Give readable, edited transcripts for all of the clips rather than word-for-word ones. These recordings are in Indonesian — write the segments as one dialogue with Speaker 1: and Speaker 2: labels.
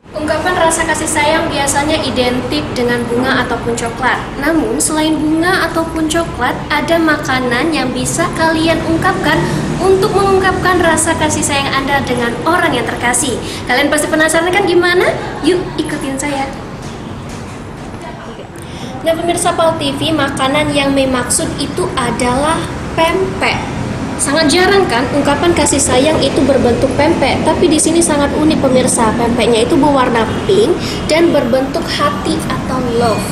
Speaker 1: Ungkapan rasa kasih sayang biasanya identik dengan bunga ataupun coklat. Namun, selain bunga ataupun coklat, ada makanan yang bisa kalian ungkapkan untuk mengungkapkan rasa kasih sayang Anda dengan orang yang terkasih. Kalian pasti penasaran kan gimana? Yuk, ikutin saya. Nah, pemirsa Pal TV, makanan yang dimaksud itu adalah pempek. Sangat jarang kan ungkapan kasih sayang itu berbentuk pempek, tapi di sini sangat unik pemirsa. Pempeknya itu berwarna pink dan berbentuk hati atau love.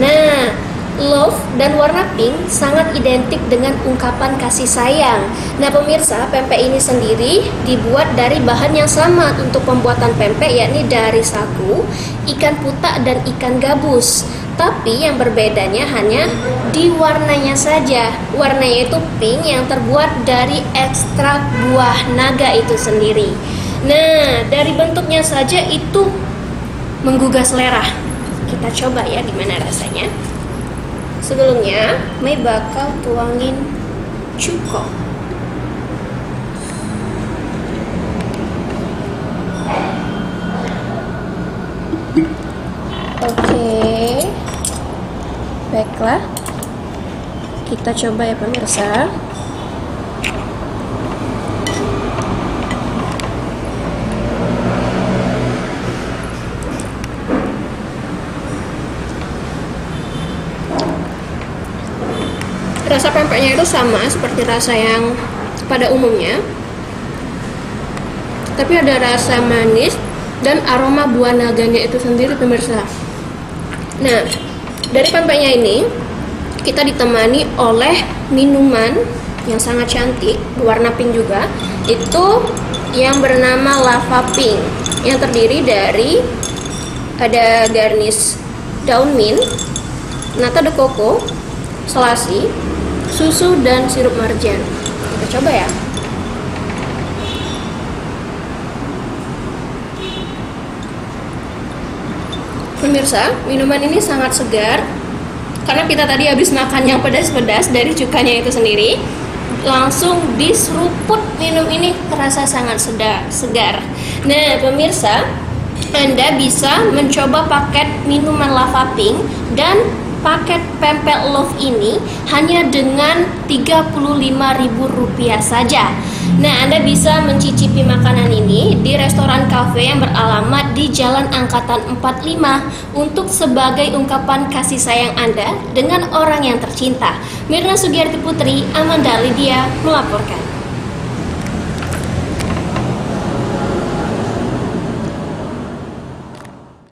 Speaker 1: Nah, love dan warna pink sangat identik dengan ungkapan kasih sayang. Nah, pemirsa, pempek ini sendiri dibuat dari bahan yang sama untuk pembuatan pempek, yakni dari sagu, ikan putak dan ikan gabus. Tapi yang berbedanya hanya di warnanya saja. Warnanya itu pink yang terbuat dari ekstrak buah naga itu sendiri. Nah, dari bentuknya saja itu menggugah selera. Kita coba ya gimana rasanya. Sebelumnya, Mei bakal tuangin cuko. Oke. Baiklah, kita coba ya pemirsa. Rasa pempeknya itu sama seperti rasa yang pada umumnya, tapi ada rasa manis dan aroma buah naganya itu sendiri pemirsa. Nah, dari pempeknya ini kita ditemani oleh minuman yang sangat cantik, berwarna pink juga. Itu yang bernama lava pink, yang terdiri dari ada garnish daun mint, nata de coco, selasi, susu dan sirup marjan. Kita coba ya. Pemirsa, minuman ini sangat segar karena kita tadi habis makan yang pedas-pedas dari cukanya itu sendiri. Langsung diseruput minum ini terasa sangat segar. Nah, pemirsa, Anda bisa mencoba paket minuman lava pink dan paket pempek love ini hanya dengan Rp35.000 saja. Nah, Anda bisa mencicipi makanan ini di restoran kafe yang beralamat di Jalan Angkatan 45 untuk sebagai ungkapan kasih sayang Anda dengan orang yang tercinta. Mirna Sugiarti Putri, Amanda Lydia melaporkan.